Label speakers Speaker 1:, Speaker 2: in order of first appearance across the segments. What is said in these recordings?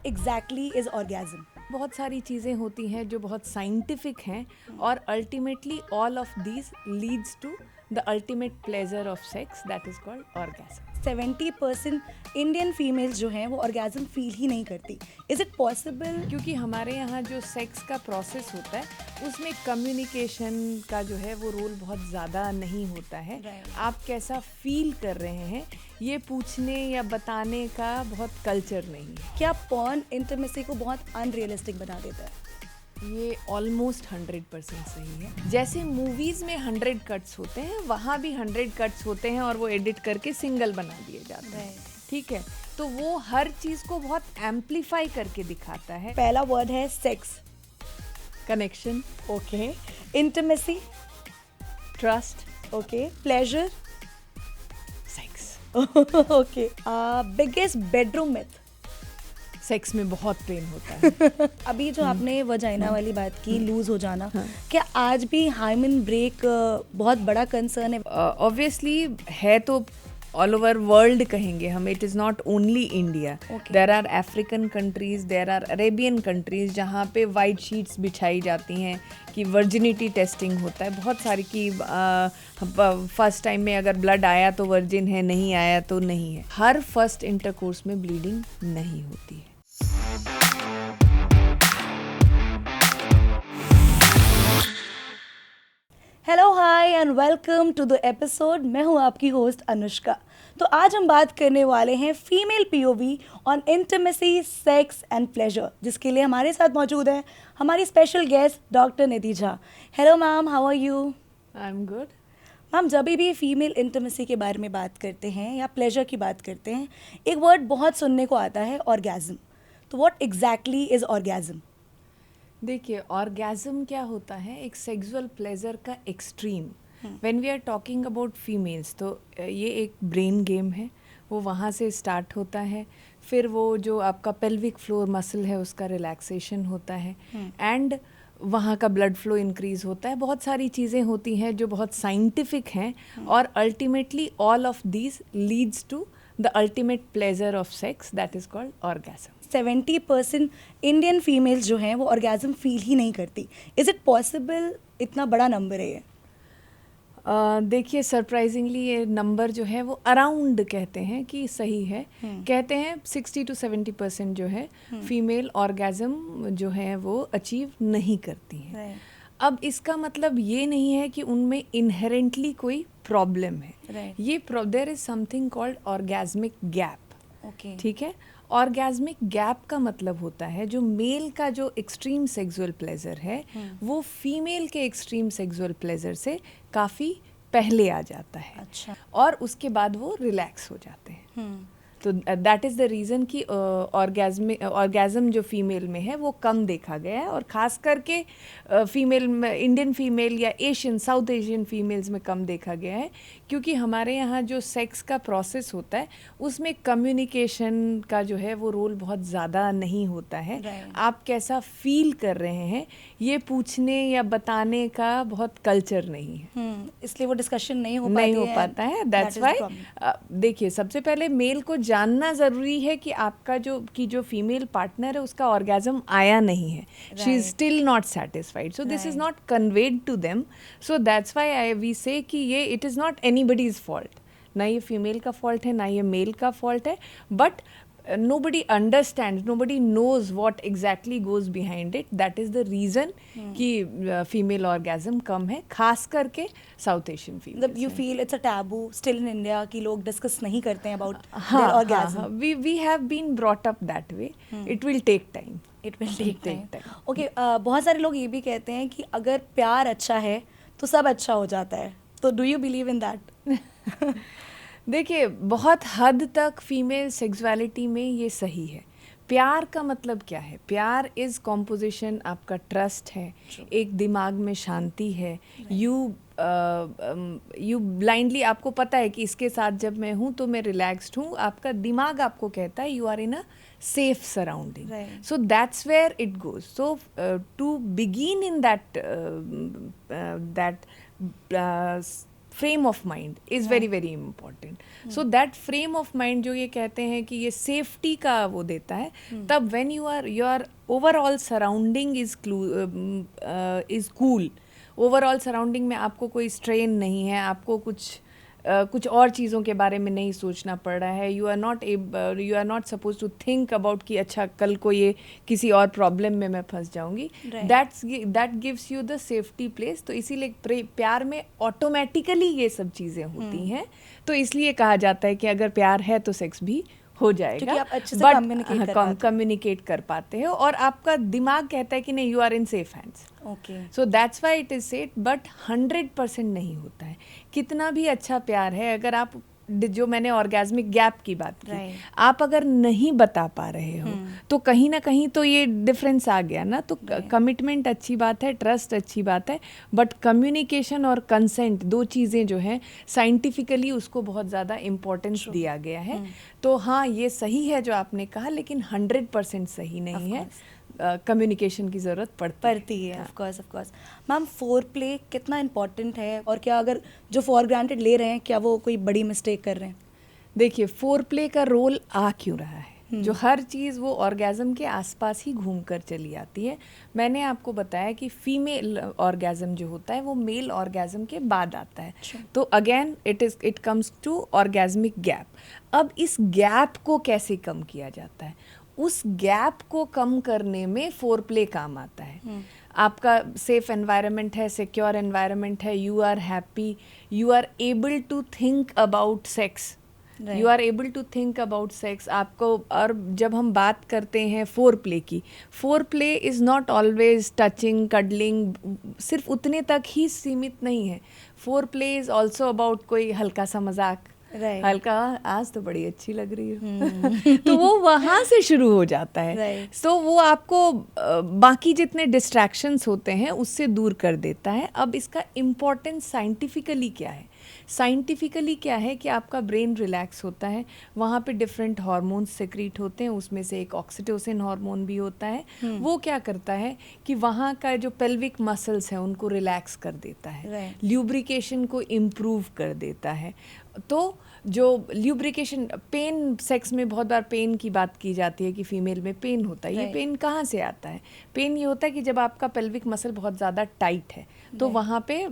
Speaker 1: Exactly is orgasm?
Speaker 2: बहुत सारी चीज़ें होती हैं जो बहुत साइंटिफिक हैं और ultimately all of these leads to the ultimate pleasure of sex that is called orgasm.
Speaker 1: 70% Indian females जो हैं वो ऑर्गेज्म फील ही नहीं करती। Is it possible?
Speaker 2: क्योंकि हमारे यहाँ जो सेक्स का प्रोसेस होता है उसमें कम्युनिकेशन का जो है वो रोल बहुत ज़्यादा नहीं होता है।
Speaker 1: Right.
Speaker 2: आप कैसा फील कर रहे हैं ये पूछने या बताने का बहुत कल्चर नहीं है।
Speaker 1: क्या पॉर्न इंटीमेसी को बहुत अनरियलिस्टिक बना देता है?
Speaker 2: ये ऑलमोस्ट 100% सही है। जैसे मूवीज में 100 कट्स होते हैं वहाँ भी 100 कट्स होते हैं और वो एडिट करके सिंगल बना दिए जाते हैं। ठीक है, तो वो हर चीज़ को बहुत एम्पलीफाई करके दिखाता है।
Speaker 1: पहला वर्ड है sex.
Speaker 2: Connection,
Speaker 1: okay. Intimacy.
Speaker 2: Trust,
Speaker 1: okay. Pleasure.
Speaker 2: Sex.
Speaker 1: Okay. Biggest bedroom myth?
Speaker 2: Sex में बहुत पेन होता है।
Speaker 1: अभी जो आपने वजाइना वाली बात की, लूज हो जाना, क्या आज भी हाइमन ब्रेक बहुत बड़ा कंसर्न है?
Speaker 2: ऑब्वियसली है तो ऑल ओवर वर्ल्ड कहेंगे हम, it is not only India. There are African countries, there are Arabian countries जहाँ पे वाइट शीट्स बिछाई जाती हैं कि वर्जिनिटी टेस्टिंग होता है। बहुत सारी कि फर्स्ट टाइम में अगर ब्लड आया तो वर्जिन है, नहीं आया तो नहीं है। हर फर्स्ट इंटरकोर्स में ब्लीडिंग नहीं होती है।
Speaker 1: Hello, hi and welcome to the episode. मैं हूँ आपकी होस्ट अनुष्का। तो आज हम बात करने वाले हैं female POV on intimacy, sex and pleasure, जिसके लिए हमारे साथ मौजूद है हमारी special guest doctor Nidhi Jha. Hello ma'am, how are you?
Speaker 2: I am good.
Speaker 1: Ma'am, जब भी फीमेल इंटीमेसी के बारे में बात करते हैं या प्लेजर की बात करते हैं, एक वर्ड बहुत सुनने को आता है, ऑर्गेज्म। तो व्हाट एग्जैक्टली इज ऑर्गेज्म?
Speaker 2: देखिए, ऑर्गेज्म क्या होता है? एक सेक्सुअल प्लेजर का extreme. When we are talking about females, तो ये एक ब्रेन गेम है, वो वहाँ से स्टार्ट होता है। फिर वो जो आपका पेल्विक फ्लोर मसल है उसका रिलैक्सेशन होता है एंड वहाँ का ब्लड फ्लो इंक्रीज होता है। बहुत सारी चीज़ें होती हैं जो बहुत साइंटिफिक हैं और ultimately all of these leads to the ultimate pleasure of sex that is called orgasm.
Speaker 1: 70% Indian females जो हैं वो ऑर्गेज्म फील ही नहीं करती। Is it possible? इतना बड़ा नंबर है ये।
Speaker 2: देखिए, सरप्राइजिंगली ये नंबर जो है वो अराउंड कहते हैं कि सही है। कहते हैं 60 to 70% जो है फीमेल ऑर्गेज्म जो है वो अचीव नहीं करती हैं। अब इसका मतलब ये नहीं है कि उनमें इनहेरेंटली कोई प्रॉब्लम है। ये there is something called orgasmic gap.
Speaker 1: Okay.
Speaker 2: ठीक है, ऑर्गेज्मिक गैप का मतलब होता है जो मेल का जो एक्सट्रीम सेक्सुअल प्लेजर है वो फीमेल के एक्सट्रीम सेक्सुअल प्लेजर से काफ़ी पहले आ जाता है।
Speaker 1: अच्छा।
Speaker 2: और उसके बाद वो रिलैक्स हो जाते हैं। तो दैट इज़ द रीज़न कि ऑर्गेज्म जो फीमेल में है वो कम देखा गया है और ख़ास करके फीमेल में, इंडियन फीमेल या एशियन, साउथ एशियन फीमेल्स में कम देखा गया है क्योंकि हमारे यहाँ जो सेक्स का प्रोसेस होता है उसमें कम्युनिकेशन का जो है वो रोल बहुत ज़्यादा नहीं होता है। आप कैसा फील कर रहे हैं ये पूछने या बताने का बहुत कल्चर नहीं है।
Speaker 1: इसलिए वो डिस्कशन नहीं हो
Speaker 2: पाता है। दैट्स वाई देखिए, सबसे पहले मेल को जानना ज़रूरी है कि आपका जो फीमेल पार्टनर है उसका ऑर्गेज्म आया नहीं है, she is still not satisfied, so this is not conveyed to them. So that's why we say कि ये it is not anybody's fault. ना ये फीमेल का फॉल्ट है ना ये मेल का फॉल्ट है, but nobody understands, nobody knows what exactly goes behind it. That is the reason कि female orgasm कम है, खास करके south Asian female.
Speaker 1: You feel it's a taboo still in India कि लोग डिस्कस नहीं करते हैं about their orgasm?
Speaker 2: We have been brought up that way. It will take time.
Speaker 1: It will take time. Okay, बहुत सारे लोग ये भी कहते हैं कि अगर प्यार अच्छा है तो सब अच्छा हो जाता है। तो do you believe in that?
Speaker 2: देखिए, बहुत हद तक फीमेल सेक्सुअलिटी में ये सही है। प्यार का मतलब क्या है? प्यार इज़ कॉम्पोजिशन, आपका ट्रस्ट है, एक दिमाग में शांति है। यू ब्लाइंडली, आपको पता है कि इसके साथ जब मैं हूँ तो मैं रिलैक्स्ड हूँ। आपका दिमाग आपको कहता है you are in a safe surrounding. So that's where it goes. So to begin in that frame of mind is very very important. So that frame of mind जो ये कहते हैं कि ये सेफ्टी का वो देता है, तब when your overall surrounding is cool, overall surrounding में आपको कोई स्ट्रेन नहीं है, आपको कुछ और चीज़ों के बारे में नहीं सोचना पड़ रहा है, you are not suppose to think about कि अच्छा कल को ये किसी और प्रॉब्लम में मैं फंस जाऊंगी. That gives you the safety place. तो इसीलिए प्यार में ऑटोमेटिकली ये सब चीज़ें होती हैं. तो इसलिए कहा जाता है कि अगर प्यार है तो सेक्स भी हो जाएगा,
Speaker 1: आप अच्छे से
Speaker 2: कम्युनिकेट कर पाते हो और आपका दिमाग कहता है कि नहीं, you are in safe hands.
Speaker 1: Okay.
Speaker 2: So that's why it is safe. But 100% नहीं होता है. कितना भी अच्छा प्यार है, अगर आप जो मैंने ऑर्गेज्मिक गैप की बात की, आप अगर नहीं बता पा रहे हो तो कहीं ना कहीं तो ये डिफरेंस आ गया ना. तो कमिटमेंट अच्छी बात है, ट्रस्ट अच्छी बात है, बट कम्युनिकेशन और कंसेंट, दो चीज़ें जो हैं साइंटिफिकली उसको बहुत ज़्यादा इम्पोर्टेंस दिया गया है. तो हाँ, ये सही है जो आपने कहा, लेकिन 100% सही नहीं है. कम्युनिकेशन की ज़रूरत पड़ती है.
Speaker 1: Of course. Ma'am, four play कितना इम्पोर्टेंट है, और क्या अगर जो फॉर ग्रांटेड ले रहे हैं, क्या वो कोई बड़ी मिस्टेक कर रहे हैं?
Speaker 2: देखिए, फोर प्ले का रोल आ क्यों रहा है? जो हर चीज़ वो ऑर्गेज़म के आसपास ही घूम कर चली आती है. मैंने आपको बताया कि फीमेल ऑर्गेज़म जो होता है वो मेल ऑर्गेज़म के बाद आता है. तो again it comes to orgasmic gap. अब इस गैप को कैसे कम किया जाता है? उस गैप को कम करने में फोर प्ले काम आता है. आपका सेफ एनवायरनमेंट है, सिक्योर एनवायरनमेंट है, you are happy, you are able to think about sex, you are able to think about sex. आपको, और जब हम बात करते हैं फोर प्ले की, foreplay is not always touching, cuddling, सिर्फ उतने तक ही सीमित नहीं है. Foreplay is also about कोई हल्का सा मजाक, हल्का आज तो बड़ी अच्छी लग रही है तो वो वहाँ से शुरू हो जाता है. तो वो आपको बाकी जितने डिस्ट्रैक्शंस होते हैं उससे दूर कर देता है. अब इसका इम्पोर्टेंस साइंटिफिकली क्या है? साइंटिफिकली क्या है कि आपका ब्रेन रिलैक्स होता है, वहाँ पे डिफरेंट हार्मोन्स सेक्रीट होते हैं, उसमें से एक ऑक्सीटोसिन हार्मोन भी होता है. वो क्या करता है कि वहाँ का जो पेल्विक मसल्स हैं उनको रिलैक्स कर देता है, ल्यूब्रिकेशन को इम्प्रूव कर देता है. तो जो ल्यूब्रिकेशन, पेन, सेक्स में बहुत बार पेन की बात की जाती है कि फीमेल में पेन होता है. ये पेन कहाँ से आता है? पेन ये होता है कि जब आपका पेल्विक मसल बहुत ज़्यादा टाइट है तो वहाँ पे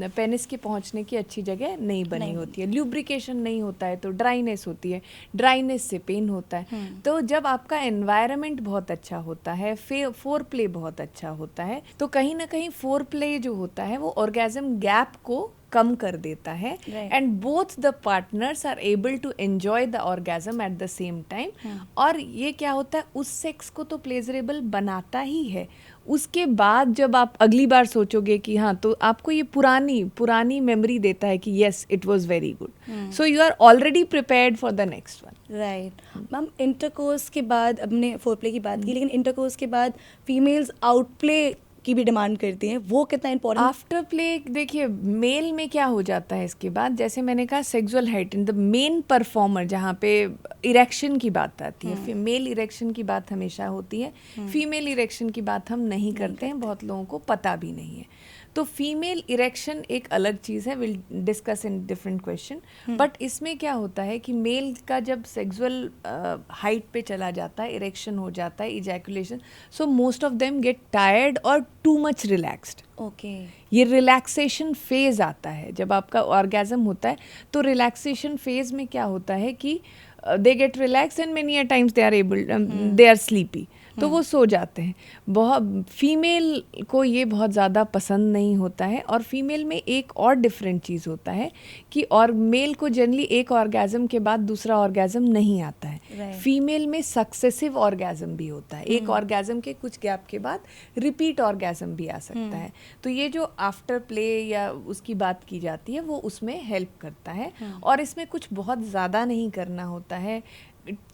Speaker 2: पेनिस के पहुँचने की अच्छी जगह नहीं बनी होती है, ल्यूब्रिकेशन नहीं होता है, तो ड्राइनेस होती है, ड्राइनेस से पेन होता है. तो जब आपका एनवायरनमेंट बहुत अच्छा होता है, फोर प्ले बहुत अच्छा होता है, तो कहीं ना कहीं फोर प्ले जो होता है वो ऑर्गेज़म गैप को कम कर देता है. And both the partners are able to enjoy the orgasm at the same time. और ये क्या होता है, उस सेक्स को तो प्लेजरेबल बनाता ही है. उसके बाद जब आप अगली बार सोचोगे कि हाँ, तो आपको ये पुरानी मेमोरी देता है कि yes, it was very good. So you are already prepared for the next one.
Speaker 1: Right. Ma'am, intercourse के बाद, अब हमने फोर प्ले की बात की, लेकिन इंटरकोर्स के बाद फीमेल्स आउट प्ले की भी डिमांड करती हैं, वो कितना इंपॉर्टेंट?
Speaker 2: आफ्टर प्ले, देखिए मेल में क्या हो जाता है इसके बाद, जैसे मैंने कहा sexual heighten, the main performer, जहाँ पे इरेक्शन की बात आती है, मेल इरेक्शन की बात हमेशा होती है, फीमेल इरेक्शन की बात हम नहीं करते हैं, बहुत लोगों को पता भी नहीं है. तो फीमेल इरेक्शन एक अलग चीज़ है, will discuss in different question. But इसमें क्या होता है कि मेल का जब सेक्सुअल हाइट पे चला जाता है, इरेक्शन हो जाता है, ejaculation, so most of them get tired और टू मच रिलैक्स्ड.
Speaker 1: ओके.
Speaker 2: ये रिलैक्सेशन फेज आता है जब आपका ऑर्गेज़म होता है. तो रिलैक्सेशन फेज में क्या होता है कि they get relax and many a times they are sleepy, तो वो सो जाते हैं. बहुत फीमेल को ये बहुत ज़्यादा पसंद नहीं होता है. और फीमेल में एक और डिफरेंट चीज़ होता है कि, और मेल को जनरली एक ऑर्गेज़म के बाद दूसरा ऑर्गेज़म नहीं आता है, फीमेल में सक्सेसिव ऑर्गेज़म भी होता है. एक ऑर्गेज़म के कुछ गैप के बाद रिपीट ऑर्गेज़म भी आ सकता है. तो ये जो आफ्टर प्ले या उसकी बात की जाती है वो उसमें हेल्प करता है. और इसमें कुछ बहुत ज़्यादा नहीं करना होता है.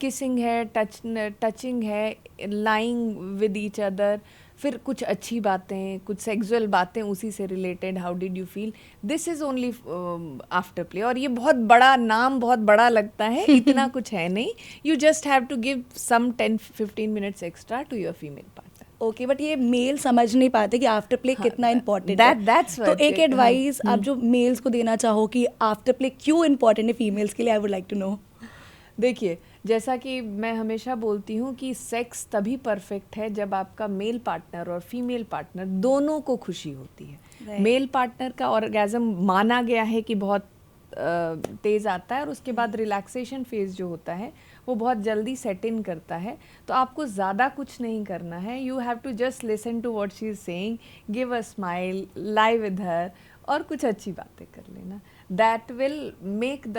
Speaker 2: किसिंग है, टचिंग है, लाइंग विद ईच अदर, फिर कुछ अच्छी बातें, कुछ सेक्सुअल बातें उसी से related, how did you feel, this is only after play. और ये बहुत बड़ा नाम, बहुत बड़ा लगता है, इतना कुछ है नहीं. You just have to give some 10-15 minutes extra to your female partner.
Speaker 1: Okay but ये मेल समझ नहीं पाते कि आफ्टर प्ले कितना इम्पोर्टेंट
Speaker 2: that's
Speaker 1: है, तो
Speaker 2: what
Speaker 1: एक एडवाइस आप जो मेल्स को देना चाहो कि आफ्टर प्ले क्यों इम्पोर्टेंट है फीमेल्स के लिए, I would like to know.
Speaker 2: देखिए, जैसा कि मैं हमेशा बोलती हूँ कि सेक्स तभी परफेक्ट है जब आपका मेल पार्टनर और फीमेल पार्टनर दोनों को खुशी होती है। मेल पार्टनर का ऑर्गेज़म माना गया है कि बहुत तेज़ आता है और उसके बाद रिलैक्सेशन फेज जो होता है वो बहुत जल्दी सेट इन करता है। तो आपको ज़्यादा कुछ नहीं करना है, you have to just listen to what she is saying, give a smile, lie with her और कुछ अच्छी बातें कर लेना। That will make the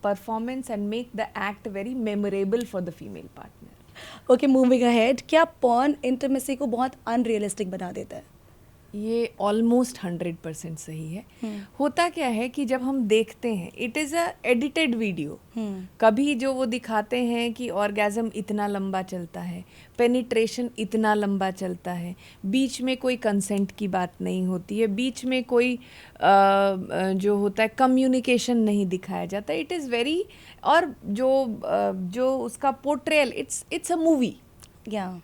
Speaker 2: performance and make the act very memorable for the female partner.
Speaker 1: Okay, moving ahead, क्या porn intimacy को बहुत unrealistic बना देता है?
Speaker 2: ये ऑलमोस्ट 100% सही है। होता क्या है कि जब हम देखते हैं, it is a edited video. कभी जो वो दिखाते हैं कि ऑर्गेज़म इतना लंबा चलता है, पेनिट्रेशन इतना लंबा चलता है, बीच में कोई कंसेंट की बात नहीं होती है, बीच में कोई जो होता है कम्युनिकेशन नहीं दिखाया जाता। इट इज़ वेरी, और जो उसका पोर्ट्रेयल, इट्स अ मूवी।
Speaker 1: या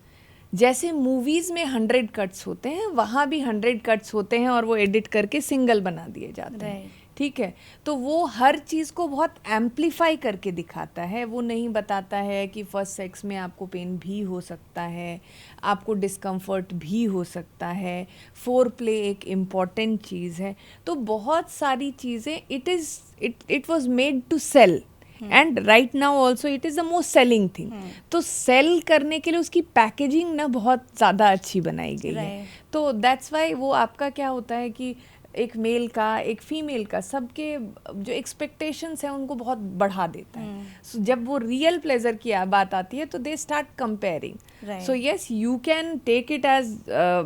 Speaker 2: जैसे मूवीज़ में 100 कट्स होते हैं, वहाँ भी 100 कट्स होते हैं और वो एडिट करके सिंगल बना दिए जाते हैं। ठीक है, तो वो हर चीज़ को बहुत एम्पलीफाई करके दिखाता है। वो नहीं बताता है कि फर्स्ट सेक्स में आपको पेन भी हो सकता है, आपको डिस्कम्फर्ट भी हो सकता है, फोर प्ले एक इम्पॉर्टेंट चीज़ है। तो बहुत सारी चीज़ें, it was made to sell and right now also it is the most selling thing. तो सेल करने के लिए उसकी पैकेजिंग ना बहुत ज़्यादा अच्छी बनाई गई है। तो दैट्स वाई वो आपका क्या होता है कि एक मेल का, एक फीमेल का, सबके जो एक्सपेक्टेशंस हैं उनको बहुत बढ़ा देता है। सो जब वो रियल प्लेजर की बात आती है तो they start comparing. So yes, you can take it as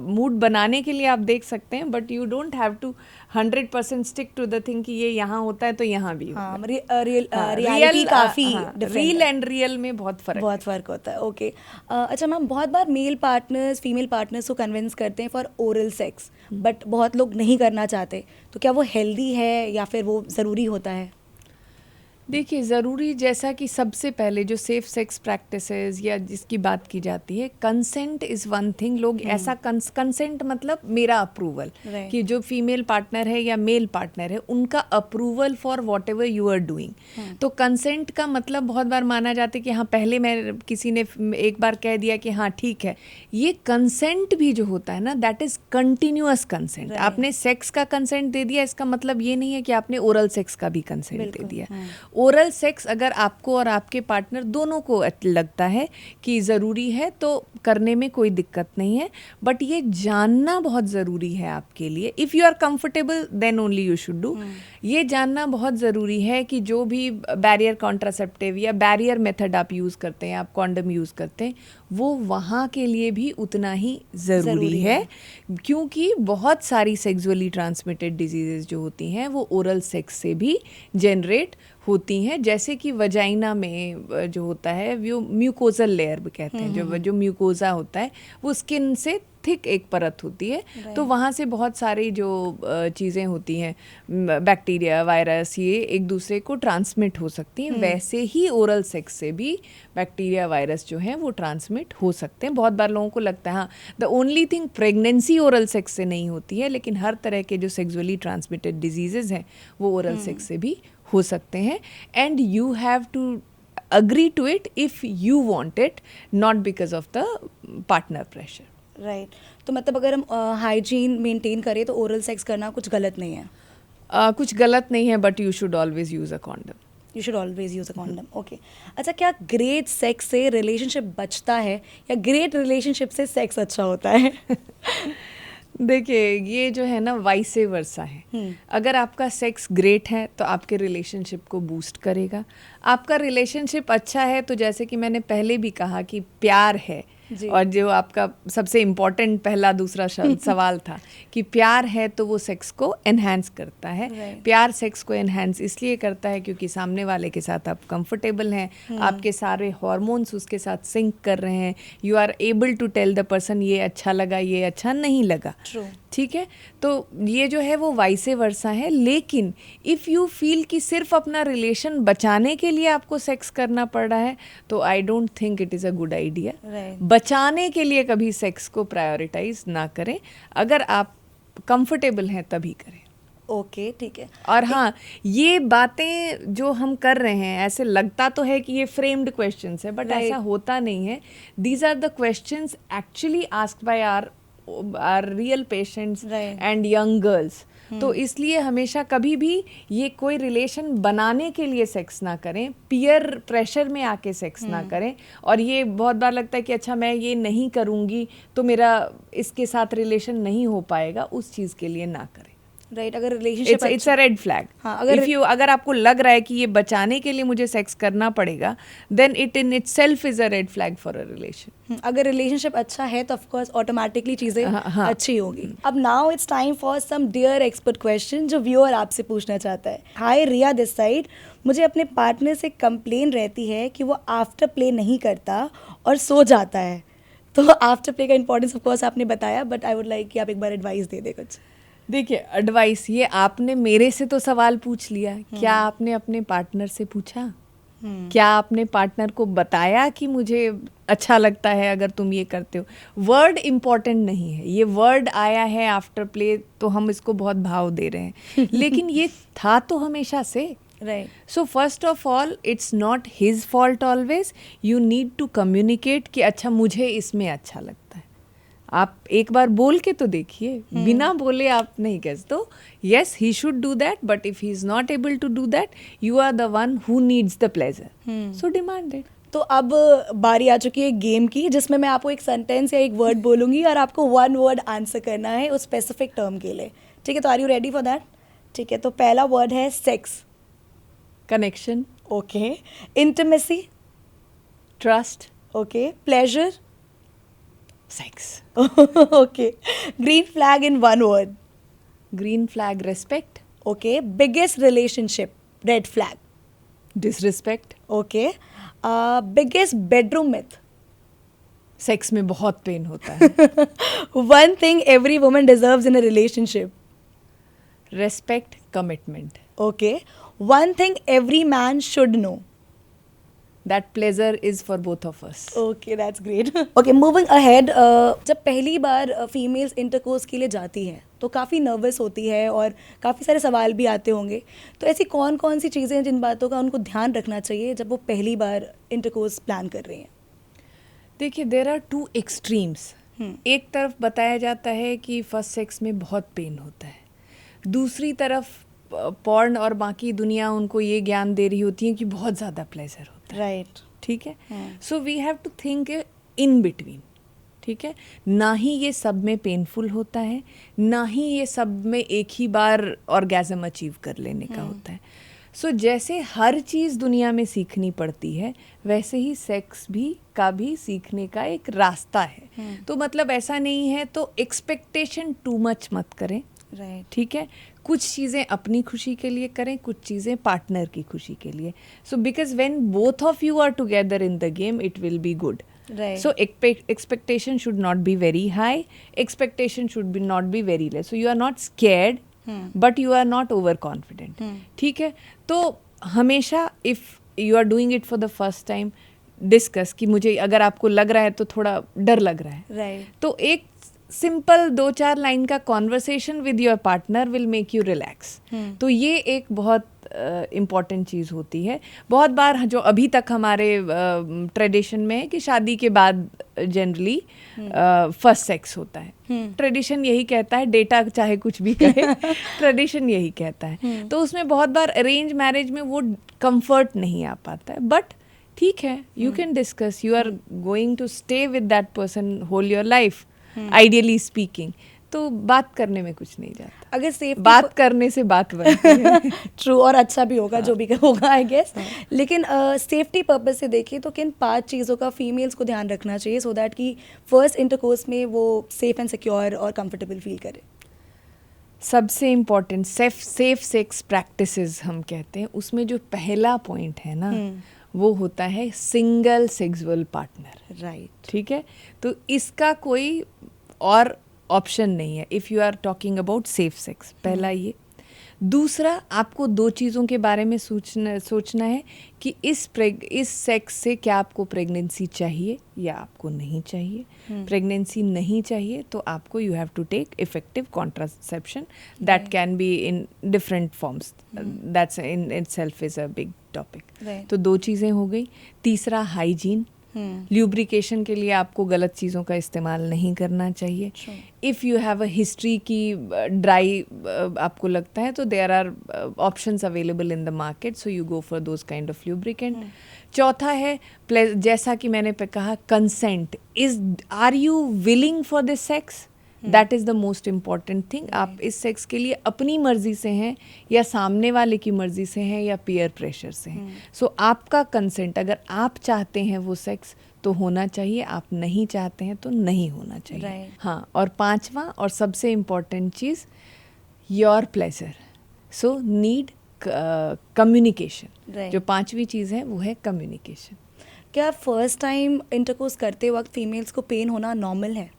Speaker 2: mood बनाने के लिए आप देख सकते हैं, but you don't have to 100% stick to the thing कि ये यहाँ होता है तो यहाँ भी होता है।
Speaker 1: रियलिटी काफ़ी
Speaker 2: रियल एंड रियल में बहुत फ़र्क
Speaker 1: होता है। ओके, अच्छा मैम, बहुत बार मेल पार्टनर्स फीमेल पार्टनर्स को कन्विंस करते हैं फॉर ओरल सेक्स, बट बहुत लोग नहीं करना चाहते, तो क्या वो हेल्दी है या फिर वो ज़रूरी होता है?
Speaker 2: देखिए, ज़रूरी, जैसा कि सबसे पहले जो सेफ सेक्स प्रैक्टिसेस या जिसकी बात की जाती है, कंसेंट इज़ वन थिंग। लोग ऐसा कंसेंट मतलब मेरा अप्रूवल, कि जो फीमेल पार्टनर है या मेल पार्टनर है उनका approval for whatever you are doing. तो कंसेंट का मतलब बहुत बार माना जाता है कि हाँ, पहले मैं किसी ने एक बार कह दिया कि हाँ ठीक है। ये कंसेंट भी जो होता है ना, दैट इज़ कंटिन्यूअस कंसेंट। आपने सेक्स का कंसेंट दे दिया, इसका मतलब ये नहीं है कि आपने ओरल सेक्स का भी कंसेंट दे दिया। ओरल सेक्स अगर आपको और आपके पार्टनर दोनों को लगता है कि ज़रूरी है तो करने में कोई दिक्कत नहीं है, बट ये जानना बहुत ज़रूरी है आपके लिए। If you are comfortable then only you should do. ये जानना बहुत ज़रूरी है कि जो भी बैरियर कॉन्ट्रासेप्टिव या बैरियर मेथड आप यूज़ करते हैं, आप कॉन्डम यूज़ करते हैं, वो वहाँ के लिए भी उतना ही ज़रूरी है, क्योंकि बहुत सारी सेक्सुअली ट्रांसमिटेड डिजीज़ जो होती हैं वो ओरल सेक्स से भी जनरेट होती हैं। जैसे कि वजाइना में जो होता है वो म्यूकोजल लेयर भी कहते हैं, जो म्यूकोजा होता है वो स्किन से थिक एक परत होती है। तो वहाँ से बहुत सारी जो चीज़ें होती हैं, बैक्टीरिया, वायरस, ये एक दूसरे को ट्रांसमिट हो सकती हैं। वैसे ही ओरल सेक्स से भी बैक्टीरिया, वायरस जो हैं वो ट्रांसमिट हो सकते हैं। बहुत बार लोगों को लगता है हाँ, the only thing pregnancy oral sex से नहीं होती है, लेकिन हर तरह के जो सेक्सुअली ट्रांसमिटेड डिजीज़ेज़ हैं वो ओरल सेक्स से भी हो सकते हैं। And you have to agree to it if you want it, not because of the partner pressure.
Speaker 1: Right, तो मतलब अगर हम हाइजीन मेंटेन करें तो ओरल सेक्स करना कुछ गलत नहीं है?
Speaker 2: कुछ गलत नहीं है, but you should always use a condom.
Speaker 1: You should always use a condom. Okay, अच्छा, क्या ग्रेट सेक्स से रिलेशनशिप बचता है या ग्रेट रिलेशनशिप से सेक्स अच्छा होता है?
Speaker 2: देखिए, ये जो है ना वाइस वर्सा है। अगर आपका सेक्स ग्रेट है तो आपके रिलेशनशिप को बूस्ट करेगा। आपका रिलेशनशिप अच्छा है तो जैसे कि मैंने पहले भी कहा कि प्यार है, और जो आपका सबसे इम्पॉर्टेंट पहला दूसरा सवाल था कि प्यार है तो वो सेक्स को एनहांस करता है। प्यार सेक्स को एनहांस इसलिए करता है क्योंकि सामने वाले के साथ आप कंफर्टेबल हैं, आपके सारे हार्मोन्स उसके साथ सिंक कर रहे हैं, you are able to tell the person ये अच्छा लगा, ये अच्छा नहीं लगा। ठीक है, तो ये जो है वो वाइसे वर्सा है। लेकिन इफ़ यू फील कि सिर्फ अपना रिलेशन बचाने के लिए आपको सेक्स करना पड़ रहा है, तो I don't think it is a good idea. बचाने के लिए कभी सेक्स को प्रायोरिटाइज ना करें, अगर आप कंफर्टेबल हैं तभी करें।
Speaker 1: ओके, ठीक है।
Speaker 2: और हाँ, ये बातें जो हम कर रहे हैं, ऐसे लगता तो है कि ये फ्रेम्ड क्वेश्चंस है, बट ऐसा होता नहीं है। These are the questions actually asked by our real patients and young girls. तो इसलिए हमेशा कभी भी ये कोई रिलेशन बनाने के लिए सेक्स ना करें, पीयर प्रेशर में आके सेक्स ना करें। और ये बहुत बार लगता है कि अच्छा मैं ये नहीं करूँगी तो मेरा इसके साथ रिलेशन नहीं हो पाएगा, उस चीज़ के लिए ना करें।
Speaker 1: राइट, अगर relationship
Speaker 2: it's a red flag.
Speaker 1: हाँ,
Speaker 2: अगर आपको लग रहा है कि ये बचाने के लिए मुझे सेक्स करना पड़ेगा, then it in itself is a red flag for a relation.
Speaker 1: अगर रिलेशनशिप अच्छा है तो ऑफ कोर्स ऑटोमेटिकली चीजें अच्छी होगी। अब now it's time for some dear expert question जो व्यूअर आपसे पूछना चाहता है। हाय रिया दिस साइड, मुझे अपने पार्टनर से कंप्लेन रहती है कि वो आफ्टर प्ले नहीं करता और सो जाता है। तो आफ्टर प्ले का इंपॉर्टेंस ऑफ कोर्स आपने बताया, बट आई वुड लाइक कि आप एक बार एडवाइस दे दे कुछ।
Speaker 2: देखिए, एडवाइस, ये आपने मेरे से तो सवाल पूछ लिया, क्या आपने अपने पार्टनर से पूछा? क्या आपने पार्टनर को बताया कि मुझे अच्छा लगता है अगर तुम ये करते हो? वर्ड इम्पॉर्टेंट नहीं है, ये वर्ड आया है आफ्टर प्ले तो हम इसको बहुत भाव दे रहे हैं, लेकिन ये था तो हमेशा से।
Speaker 1: Right,
Speaker 2: so first of all it's not his fault always, you need to communicate कि अच्छा मुझे इसमें अच्छा लगता है। आप एक बार बोल के तो देखिए, बिना बोले आप नहीं कह सकते। तो yes, he should do that, but if he is not able to do that, you are the one who needs the pleasure, so demand it.
Speaker 1: तो अब बारी आ चुकी है गेम की, जिसमें मैं आपको एक सेंटेंस या एक वर्ड बोलूंगी और आपको वन वर्ड आंसर करना है उस स्पेसिफिक टर्म के लिए। ठीक है, तो are you ready for that? ठीक है, तो पहला वर्ड है sex.
Speaker 2: Connection.
Speaker 1: Okay. Intimacy.
Speaker 2: Trust.
Speaker 1: Okay. Pleasure.
Speaker 2: Sex.
Speaker 1: Okay. Green flag in one word.
Speaker 2: Green flag, respect.
Speaker 1: Okay. Biggest relationship, red flag.
Speaker 2: Disrespect.
Speaker 1: Okay. Biggest bedroom myth.
Speaker 2: Sex में बहुत pain होता है।
Speaker 1: One thing every woman deserves in a relationship.
Speaker 2: Respect, commitment.
Speaker 1: Okay. One thing every man should know.
Speaker 2: That pleasure is for both of us.
Speaker 1: Okay, that's great. Okay, moving ahead. जब पहली बार females intercourse के लिए जाती हैं तो काफ़ी nervous होती है और काफ़ी सारे सवाल भी आते होंगे। तो ऐसी कौन कौन सी चीज़ें हैं जिन बातों का उनको ध्यान रखना चाहिए जब वो पहली बार इंटरकोर्स प्लान कर रही हैं? देखिए,
Speaker 2: देयर आर टू एक्सट्रीम्स। एक तरफ बताया जाता है कि फर्स्ट सेक्स में बहुत पेन होता है, दूसरी तरफ पॉर्न और बाकी दुनिया उनको ये ज्ञान दे रही होती है कि बहुत ज़्यादा प्लेजर होता है।
Speaker 1: राइट,
Speaker 2: ठीक है। So we have to think in between. ठीक है, ना ही ये सब में पेनफुल होता है, ना ही ये सब में एक ही बार ऑर्गेज़म अचीव कर लेने का होता है। सो जैसे हर चीज़ दुनिया में सीखनी पड़ती है, वैसे ही सेक्स भी सीखने का एक रास्ता है। तो मतलब ऐसा नहीं है, तो एक्सपेक्टेशन टू मच मत करें।
Speaker 1: राइट,
Speaker 2: ठीक है। कुछ चीज़ें अपनी खुशी के लिए करें, कुछ चीज़ें पार्टनर की खुशी के लिए। So because when both of you are together in the game, it will be good.
Speaker 1: Right.
Speaker 2: So expectation should not be very high, expectation should be not be very less. So you are not scared, but you are not overconfident. ठीक है। तो हमेशा if you are doing it for the first time, discuss कि मुझे अगर आपको लग रहा है तो थोड़ा डर लग रहा है,
Speaker 1: Right.
Speaker 2: तो एक सिंपल 2-4 लाइन का conversation with your partner will make you relax. तो ये एक बहुत इम्पॉर्टेंट चीज़ होती है। बहुत बार जो अभी तक हमारे ट्रेडिशन में है कि शादी के बाद जनरली फर्स्ट सेक्स होता है। ट्रेडिशन यही कहता है, डेटा चाहे कुछ भी कहे, ट्रेडिशन यही कहता है। तो उसमें बहुत बार अरेंज मैरिज में वो कंफर्ट नहीं आ पाता है, बट ठीक है, you can discuss, you are going to stay with that person whole your life, ideally speaking. तो बात करने में कुछ नहीं जाता,
Speaker 1: अगर सेफ
Speaker 2: बात करने से बात बनती है।
Speaker 1: ट्रू, और अच्छा भी होगा जो भी होगा आई गेस। लेकिन सेफ्टी पर्पज से देखिए तो किन 5 चीज़ों का फीमेल्स को ध्यान रखना चाहिए सो दैट कि फर्स्ट इंटरकोर्स में वो सेफ एंड सिक्योर और कंफर्टेबल फील करे?
Speaker 2: सबसे इम्पोर्टेंट सेफ सेक्स प्रैक्टिसेस हम कहते हैं, उसमें जो पहला पॉइंट है ना, वो होता है सिंगल सेक्सुअल पार्टनर।
Speaker 1: राइट।
Speaker 2: ठीक है। तो इसका कोई और ऑप्शन नहीं है if you are talking about safe sex. पहला ये। दूसरा, आपको 2 चीज़ों के बारे में सोचना है कि इस सेक्स से क्या आपको प्रेगनेंसी चाहिए या आपको नहीं चाहिए। प्रेगनेंसी नहीं चाहिए तो आपको you have to take effective contraception that can be in different forms. That's in itself is a big topic. तो 2 चीज़ें हो गई। तीसरा, हाइजीन। ल्यूब्रिकेशन के लिए आपको गलत चीज़ों का इस्तेमाल नहीं करना चाहिए। If you have a history की ड्राई आपको लगता है तो there are options available in the market, so you go for those kind of lubricant. चौथा है जैसा कि मैंने कहा, consent. Are you willing for this sex? That is the most important thing. आप इस सेक्स के लिए अपनी मर्जी से हैं या सामने वाले की मर्जी से हैं या पीयर प्रेशर से हैं। सो आपका कंसेंट, अगर आप चाहते हैं वो सेक्स तो होना चाहिए, आप नहीं चाहते हैं तो नहीं होना चाहिए। हाँ, और 5वां और सबसे important cheese, your pleasure. So need communication. जो 5वीं चीज़ है वो है कम्युनिकेशन।
Speaker 1: क्या फर्स्ट टाइम इंटरकोर्स करते वक्त फीमेल्स को पेन होना नॉर्मल है?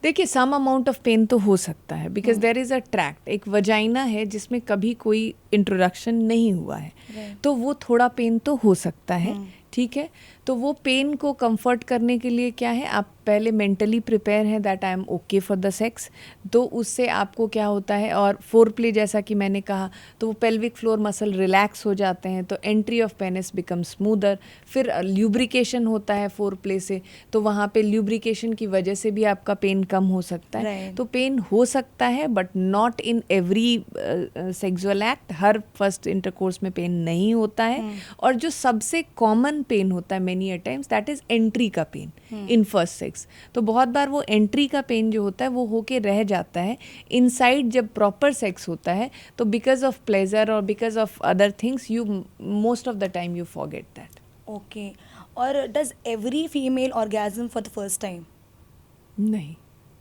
Speaker 2: देखिए, सम अमाउंट ऑफ पेन तो हो सकता है because there is a tract, एक वजाइना है जिसमें कभी कोई इंट्रोडक्शन नहीं हुआ है, तो वो थोड़ा पेन तो हो सकता है। ठीक है, तो वो पेन को कंफर्ट करने के लिए क्या है, आप पहले मेंटली प्रिपेयर हैं that I am okay for the sex. तो उससे आपको क्या होता है, और फोर प्ले जैसा कि मैंने कहा, तो वो पेल्विक फ्लोर मसल रिलैक्स हो जाते हैं, तो entry of penis become smoother. फिर ल्यूब्रिकेशन होता है फोर प्ले से, तो वहाँ पे ल्यूब्रिकेशन की वजह से भी आपका पेन कम हो सकता है। तो पेन हो सकता है but not in every sexual act. Her first intercourse में पेन नहीं होता है। और जो सबसे कॉमन पेन होता है many a times, that is entry का पेन इन फर्स्ट सेक्स। तो बहुत बार वो एंट्री का पेन जो होता है वो होके रह जाता है इनसाइड। जब प्रॉपर सेक्स होता है तो बिकॉज ऑफ प्लेजर और because of other things you most of the time you forget that.
Speaker 1: Okay, और does every female orgasm for the first time?
Speaker 2: नहीं,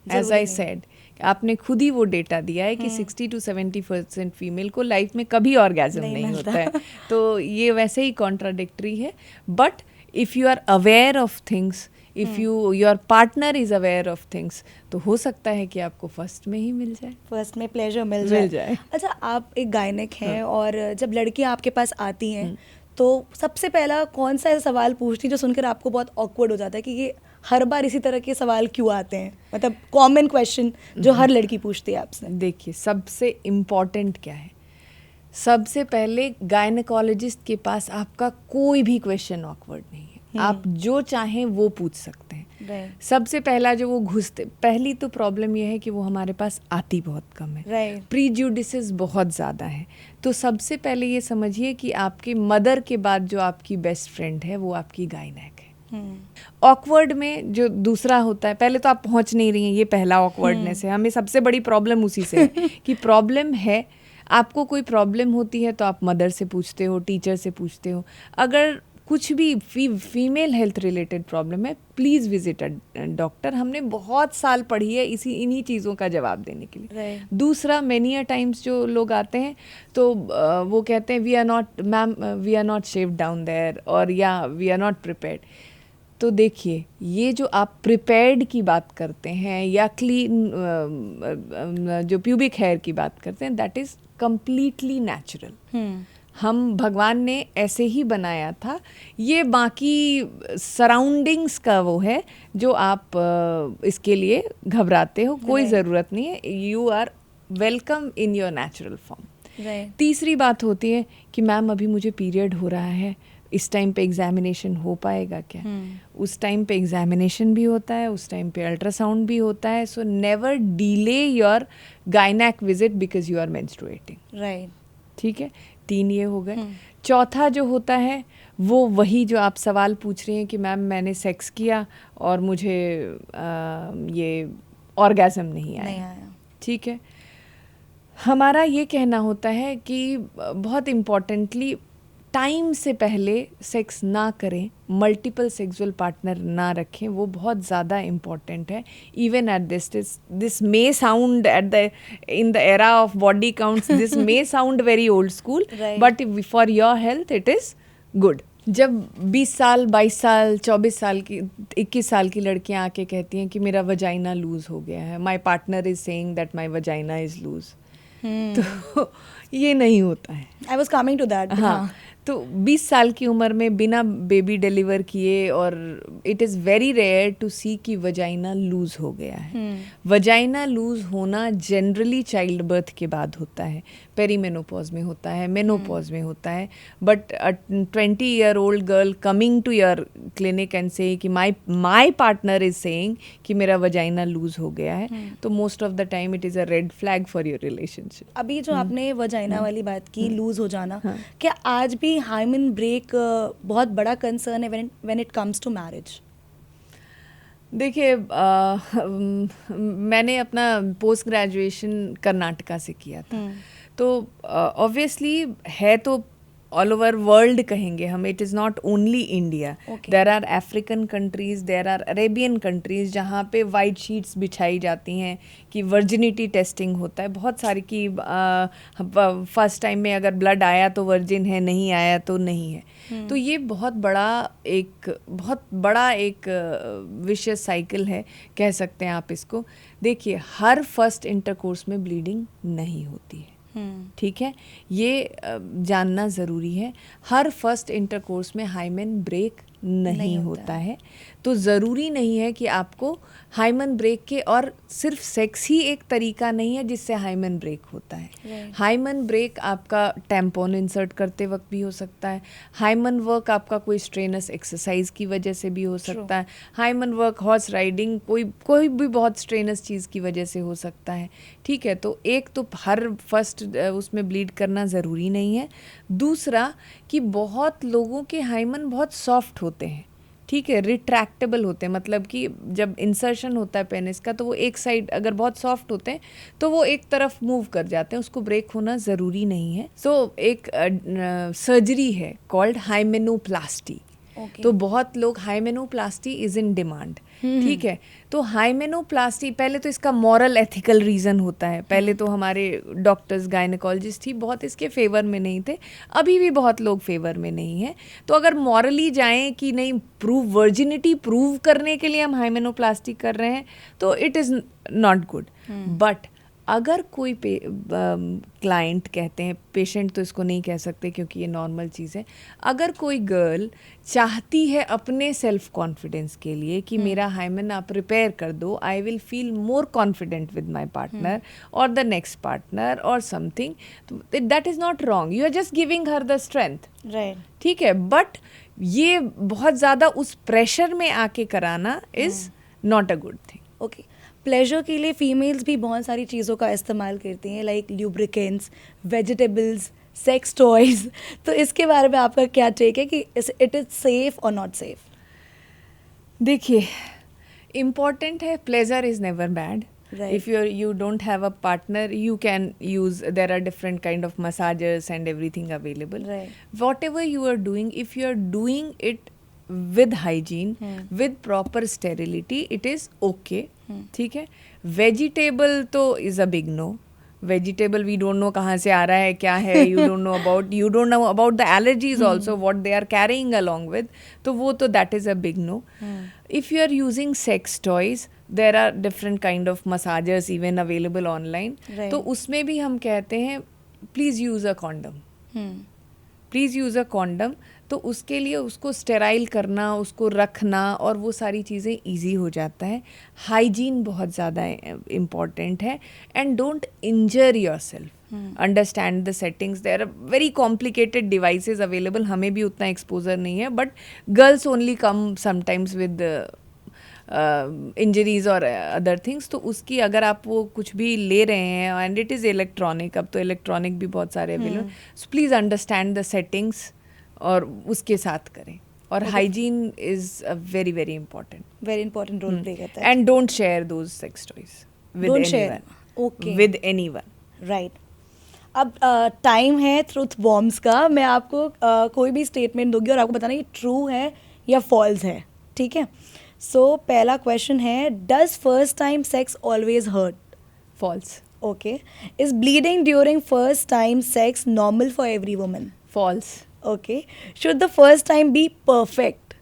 Speaker 2: एज आई सेड, आपने खुद ही वो डेटा दिया है कि 60 to 70% फीमेल को लाइफ में कभी ऑर्गेज्म नहीं होता है। तो ये वैसे ही कॉन्ट्राडिक्टरी है। But if you are aware of things, if your partner is aware of things, तो हो सकता है कि आपको फर्स्ट में ही मिल जाए,
Speaker 1: फर्स्ट में प्लेजर मिल जाए। अच्छा, आप एक गायनेक हैं और जब लड़कियां आपके पास आती हैं तो सबसे पहला कौन सा ऐसा सवाल पूछती है जो सुनकर आपको बहुत ऑकवर्ड हो जाता है कि ये हर बार इसी तरह के सवाल क्यों आते हैं? मतलब कॉमन क्वेश्चन जो हर लड़की पूछती है आपसे।
Speaker 2: देखिए, सबसे इम्पॉर्टेंट क्या है, सबसे पहले गायनेकोलॉजिस्ट के पास आपका कोई भी क्वेश्चन ऑकवर्ड नहीं है। आप जो चाहें वो पूछ सकते हैं। सबसे पहला जो वो घुसते, पहली तो प्रॉब्लम ये है कि वो हमारे पास आती बहुत कम है। प्रीजुडिसेस बहुत ज़्यादा है। तो सबसे पहले ये समझिए कि आपके मदर के बाद जो आपकी बेस्ट फ्रेंड है वो आपकी गायनेक है। ऑकवर्ड में जो दूसरा होता है, पहले तो आप पहुंच नहीं रही हैं, ये पहला ऑकवर्डनेस है। हमें सबसे बड़ी प्रॉब्लम उसी से है कि प्रॉब्लम है, आपको कोई प्रॉब्लम होती है तो आप मदर से पूछते हो, टीचर से पूछते हो। अगर कुछ भी फीमेल हेल्थ रिलेटेड प्रॉब्लम है, प्लीज़ विजिट अ डॉक्टर। हमने बहुत साल पढ़ी है इन्हीं चीज़ों का जवाब देने के लिए। दूसरा, मेनी अ टाइम्स जो लोग आते हैं तो वो कहते हैं we are not shaved down there, और या वी आर नॉट प्रिपेयर्ड। तो देखिए, ये जो आप प्रिपेयर्ड की बात करते हैं या क्लीन जो प्यूबिक हेयर की बात करते हैं, दैट इज़ कम्प्लीटली नेचुरल। हम भगवान ने ऐसे ही बनाया था। ये बाकी सराउंडिंग्स का वो है जो आप इसके लिए घबराते हो, कोई ज़रूरत नहीं है। You are welcome in your natural form. तीसरी बात होती है कि मैम अभी मुझे पीरियड हो रहा है, इस टाइम पे एग्जामिनेशन हो पाएगा क्या? उस टाइम पे एग्जामिनेशन भी होता है, उस टाइम पे अल्ट्रासाउंड भी होता है। So never delay your gynaec visit because you are menstruating. ठीक है, 3 ये हो गए। चौथा जो होता है वो वही जो आप सवाल पूछ रही हैं कि मैम मैंने सेक्स किया और मुझे ये ऑर्गेज़म नहीं आया। ठीक है, हमारा ये कहना होता है कि बहुत इम्पॉर्टेंटली टाइम से पहले सेक्स ना करें, मल्टीपल सेक्सुअल पार्टनर ना रखें, वो बहुत ज़्यादा इम्पॉर्टेंट है। Even at this may sound in the era of body counts, this may sound very old school, but for your health it is good. जब 20 साल 22 साल 24 साल की 21 साल की लड़कियां आके कहती हैं कि मेरा वजाइना लूज हो गया है, my partner is saying that my vagina is loose, तो ये नहीं होता है।
Speaker 1: I was coming to that.
Speaker 2: हाँ, तो 20 साल की उम्र में बिना बेबी डिलीवर किए, और it is very rare to see कि वजाइना लूज हो गया है। वजाइना लूज होना जनरली चाइल्ड बर्थ के बाद होता है, पेरीमेनोपॉज में होता है, मेनोपॉज में होता है। But 20-year-old girl coming to your clinic and say कि माई पार्टनर इज सेइंग कि मेरा वजाइना लूज हो गया है, तो most of the time it is a red flag for your relationship.
Speaker 1: अभी जो आपने वजाइना वाली बात की, लूज हो जाना, क्या आज भी हाइमन ब्रेक बहुत बड़ा कंसर्न है when it comes to marriage?
Speaker 2: देखिए, मैंने अपना पोस्ट ग्रेजुएशन कर्नाटका से किया था, तो ऑब्वियसली है तो ऑल ओवर वर्ल्ड कहेंगे हम, it is not only India. There are African countries, there are Arabian countries जहाँ पे वाइट शीट्स बिछाई जाती हैं कि वर्जिनिटी टेस्टिंग होता है बहुत सारी, कि फर्स्ट टाइम में अगर ब्लड आया तो वर्जिन है, नहीं आया तो नहीं है। तो ये बहुत बड़ा एक विशियस साइकिल है, कह सकते हैं आप इसको। देखिए, हर फर्स्ट इंटरकोर्स में ब्लीडिंग नहीं होती है, ठीक है, ये जानना ज़रूरी है। हर फर्स्ट इंटरकोर्स में हाइमन ब्रेक नहीं होता है, तो ज़रूरी नहीं है कि आपको हाइमन ब्रेक के, और सिर्फ सेक्स ही एक तरीका नहीं है जिससे हाइमन ब्रेक होता है। हाइमन ब्रेक आपका टैम्पॉन इंसर्ट करते वक्त भी हो सकता है, हाइमन वर्क आपका कोई स्ट्रेनस एक्सरसाइज की वजह से भी हो सकता है, हाइमन वर्क हॉर्स राइडिंग कोई भी बहुत स्ट्रेनस चीज़ की वजह से हो सकता है, ठीक है। तो एक तो हर फर्स्ट उसमें ब्लीड करना ज़रूरी नहीं है। दूसरा कि बहुत लोगों के हाइमन बहुत सॉफ्ट होते हैं, ठीक है, रिट्रैक्टेबल होते हैं, मतलब कि जब इंसर्शन होता है पेनिस का तो वो एक साइड अगर बहुत सॉफ्ट होते हैं तो वो एक तरफ मूव कर जाते हैं, उसको ब्रेक होना ज़रूरी नहीं है। एक सर्जरी है कॉल्ड हाइमेनोप्लास्टी। तो बहुत लोग, हाइमेनोप्लास्टी इज इन डिमांड, ठीक है। तो हाइमेनोप्लास्टी, पहले तो इसका मॉरल एथिकल रीज़न होता है। पहले तो हमारे डॉक्टर्स गायनेकोलॉजिस्ट ही बहुत इसके फेवर में नहीं थे, अभी भी बहुत लोग फेवर में नहीं है। तो अगर मॉरली जाएं कि नहीं, वर्जिनिटी प्रूव करने के लिए हम हाइमेनोप्लास्टी कर रहे हैं, तो it is not good. But अगर कोई क्लाइंट, कहते हैं पेशेंट तो इसको नहीं कह सकते क्योंकि ये नॉर्मल चीज़ है, अगर कोई गर्ल चाहती है अपने सेल्फ कॉन्फिडेंस के लिए कि मेरा हाइमन आप रिपेयर कर दो, I will feel more confident with my partner और द नेक्स्ट पार्टनर और something, that is not wrong, you are just giving her the strength,
Speaker 1: right,
Speaker 2: ठीक है। बट ये बहुत ज़्यादा उस प्रेशर में आके कराना is not a good thing.
Speaker 1: Okay, pleasure के लिए फीमेल्स भी बहुत सारी चीज़ों का इस्तेमाल करती हैं, like lubricants, vegetables, sex toys. तो इसके बारे में आपका क्या टेक है कि इट इज़ सेफ और नॉट सेफ?
Speaker 2: देखिए, इम्पॉर्टेंट है, pleasure is never bad. If you don't have a partner, you can use, there are different kind of massagers and everything available.
Speaker 1: Right.
Speaker 2: Whatever you are doing, if you are doing it with hygiene, with proper sterility, it is okay, ठीक है। Vegetable तो is a big no. Vegetable we don't know कहाँ से आ रहा है, क्या है, you don't know about the allergies also, what they are carrying along with, तो वो तो that is a big no. If you are using sex toys, there are different kind of massagers even available online.
Speaker 1: Right.
Speaker 2: तो उसमें भी हम कहते हैं please use a condom. Please use a condom. तो उसके लिए उसको स्टेराइल करना, उसको रखना और वो सारी चीज़ें ईजी हो जाता है। हाइजीन बहुत ज़्यादा इम्पॉर्टेंट है, and don't injure yourself, understand the settings, there are very complicated devices available, हमें भी उतना एक्सपोजर नहीं है, but girls only come sometimes with injuries और अदर थिंग्स। तो उसकी अगर आप वो कुछ भी ले रहे हैं, एंड इट इज़ इलेक्ट्रॉनिक, अब तो इलेक्ट्रॉनिक भी बहुत सारे available, so please understand the settings और उसके साथ करें। और hygiene is a very very important
Speaker 1: role play करता है।
Speaker 2: And don't share those sex toys with anyone.
Speaker 1: Right. अब टाइम है ट्रूथ बॉम्ब्स का। मैं आपको कोई भी स्टेटमेंट दूंगी और आपको बताना ये ट्रू है या फॉल्स है, ठीक है। सो पहला क्वेश्चन है, does first time sex always hurt?
Speaker 2: False.
Speaker 1: Okay. Is bleeding during first time sex normal for every woman?
Speaker 2: False.
Speaker 1: Okay. Should the first time be perfect?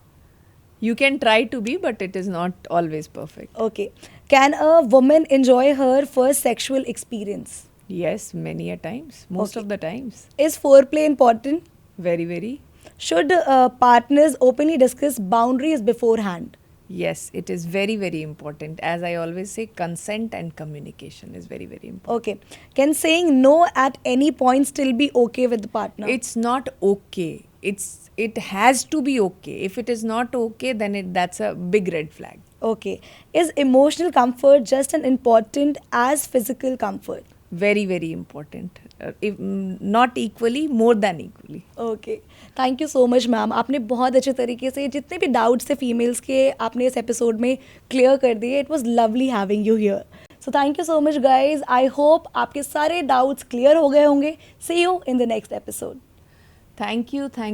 Speaker 2: You can try to be, but it is not always perfect.
Speaker 1: Okay. Can a woman enjoy her first sexual experience?
Speaker 2: Yes, many a times, most
Speaker 1: Okay.
Speaker 2: of the times.
Speaker 1: Is foreplay important?
Speaker 2: Very, very.
Speaker 1: Should partners openly discuss boundaries beforehand?
Speaker 2: Yes, it is very, very important. As I always say, consent and communication is very, very important.
Speaker 1: Okay. Can saying no at any point still be okay with the partner?
Speaker 2: It's not okay. It has to be okay. If it is not okay, then that's a big red flag.
Speaker 1: Okay. Is emotional comfort just as important as physical comfort?
Speaker 2: Very, very important. If not equally, more than equally.
Speaker 1: Okay, thank you so much ma'am. आपने बहुत अच्छे तरीके से जितने भी doubts थे females के आपने इस एपिसोड में क्लियर कर दिए। It was lovely having you here. So thank you so much guys. I hope आपके सारे डाउट्स क्लियर हो गए होंगे। See you in the next episode.
Speaker 2: Thank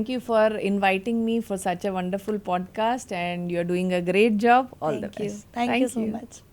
Speaker 2: you for inviting me for such a wonderful podcast, and you're doing a great job. All the best.
Speaker 1: Thank you so much.